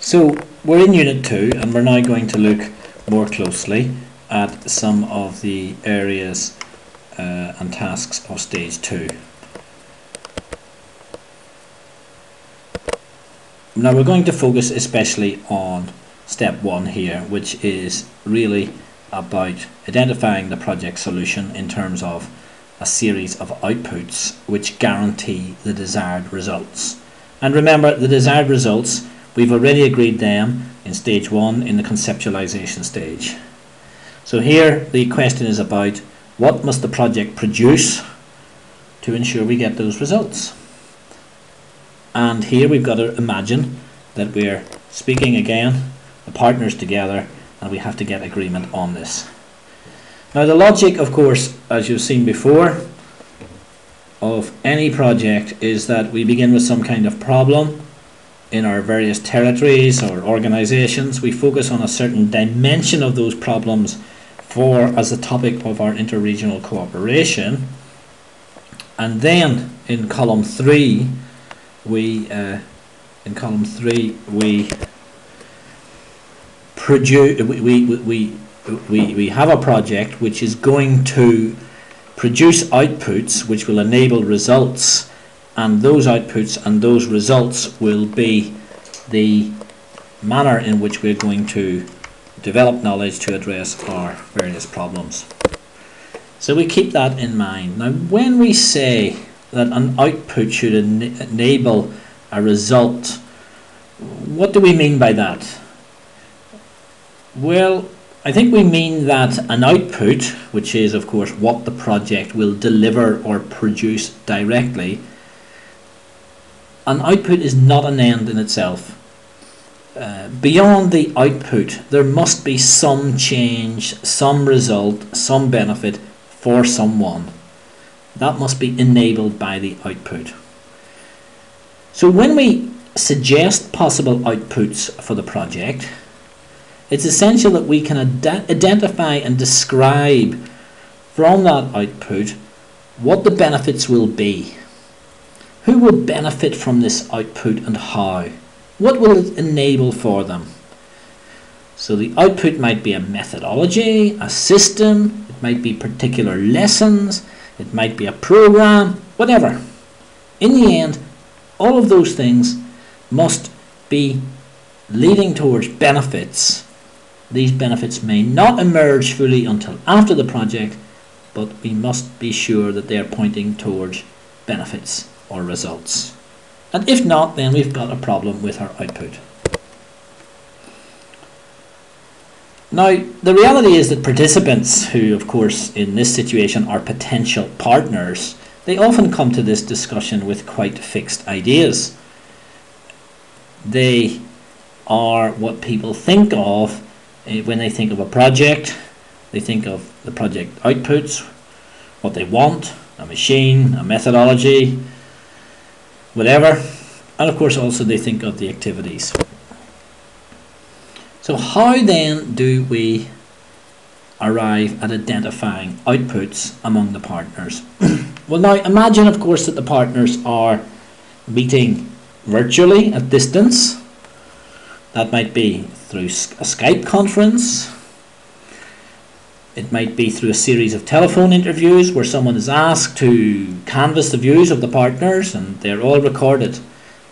So we're in Unit 2 and we're now going to look more closely at some of the areas and tasks of Stage 2. Now we're going to focus especially on Step 1 here, which is really about identifying the project solution in terms of a series of outputs which guarantee the desired results. And remember, the desired results, we've already agreed them in Stage 1 in the conceptualization stage. So here the question is about what must the project produce to ensure we get those results. And here we've got to imagine that we're speaking again, the partners together, and we have to get agreement on this. Now the logic, of course, as you've seen before, of any project is that we begin with some kind of problem in our various territories or organizations. We focus on a certain dimension of those problems as the topic of our interregional cooperation, and then in column 3 we have a project which is going to produce outputs which will enable results, and those outputs and those results will be the manner in which we're going to develop knowledge to address our various problems. So we keep that in mind. Now when we say that an output should enable a result, what do we mean by that? Well, I think we mean that an output, which is of course what the project will deliver or produce directly, an output is not an end in itself. Beyond the output, there must be some change, some result, some benefit for someone. That must be enabled by the output. So when we suggest possible outputs for the project, it's essential that we can identify and describe from that output what the benefits will be. Who will benefit from this output and how? What will it enable for them? So the output might be a methodology, a system, it might be particular lessons, it might be a program, whatever. In the end, all of those things must be leading towards benefits. These benefits may not emerge fully until after the project, but we must be sure that they are pointing towards benefits or results. And if not, then we've got a problem with our output. Now, the reality is that participants, who of course in this situation are potential partners, they often come to this discussion with quite fixed ideas. They are what people think of when they think of a project. They think of the project outputs, what they want, a machine, a methodology, whatever, and of course also they think of the activities. So how then do we arrive at identifying outputs among the partners? Well, now imagine of course that the partners are meeting virtually at distance. That might be through a Skype conference. It might be through a series of telephone interviews where someone is asked to canvass the views of the partners and they're all recorded.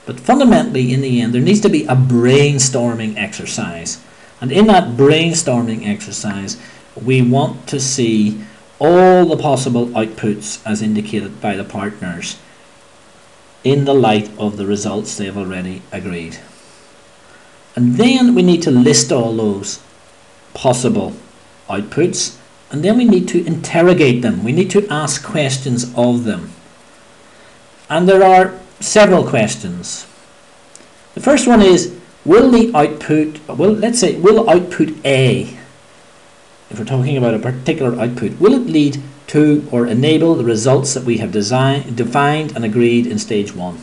But fundamentally, in the end, there needs to be a brainstorming exercise. And in that brainstorming exercise, we want to see all the possible outputs as indicated by the partners in the light of the results they've already agreed. And then we need to list all those possible outputs, and then we need to interrogate them. We need to ask questions of them. And there are several questions. The first one is, will output A, if we're talking about a particular output, will it lead to or enable the results that we have defined and agreed in Stage 1?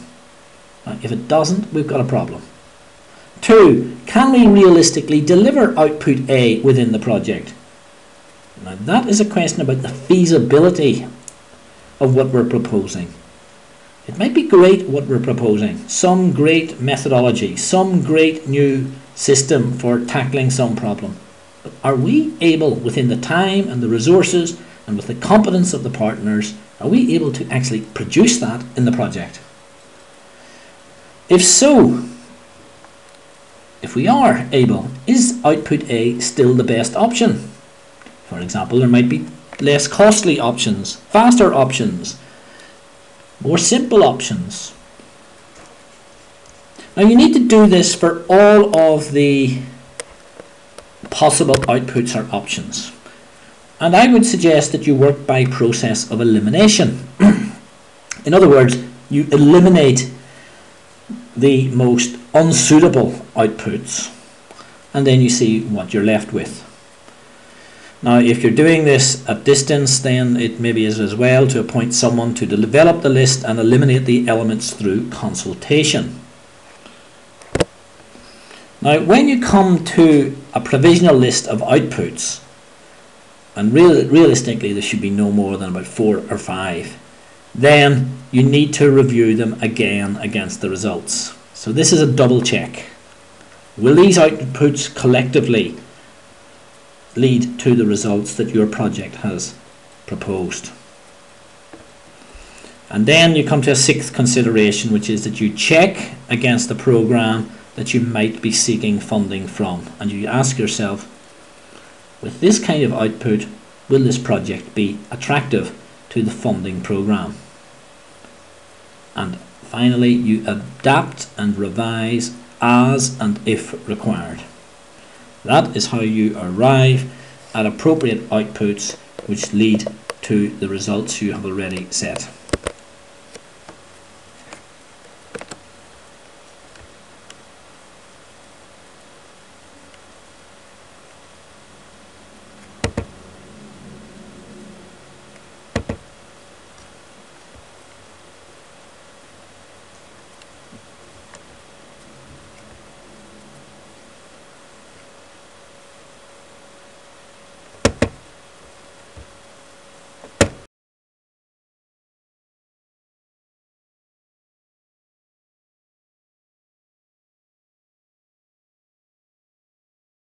If it doesn't, we've got a problem. 2, can we realistically deliver output A within the project? Now that is a question about the feasibility of what we're proposing. It might be great what we're proposing, some great methodology, some great new system for tackling some problem. But are we able, within the time and the resources and with the competence of the partners, are we able to actually produce that in the project? If so, if we are able, is output A still the best option? For example, there might be less costly options, faster options, more simple options. Now you need to do this for all of the possible outputs or options. And I would suggest that you work by process of elimination. In other words, you eliminate the most unsuitable outputs and then you see what you're left with. Now if you're doing this at distance, then it maybe is as well to appoint someone to develop the list and eliminate the elements through consultation. Now when you come to a provisional list of outputs, and realistically there should be no more than about 4 or 5, then you need to review them again against the results. So this is a double check. Will these outputs collectively lead to the results that your project has proposed? And then you come to a 6th consideration, which is that you check against the program that you might be seeking funding from, and you ask yourself, with this kind of output, will this project be attractive to the funding program? And finally, you adapt and revise as and if required. That is how you arrive at appropriate outputs which lead to the results you have already set.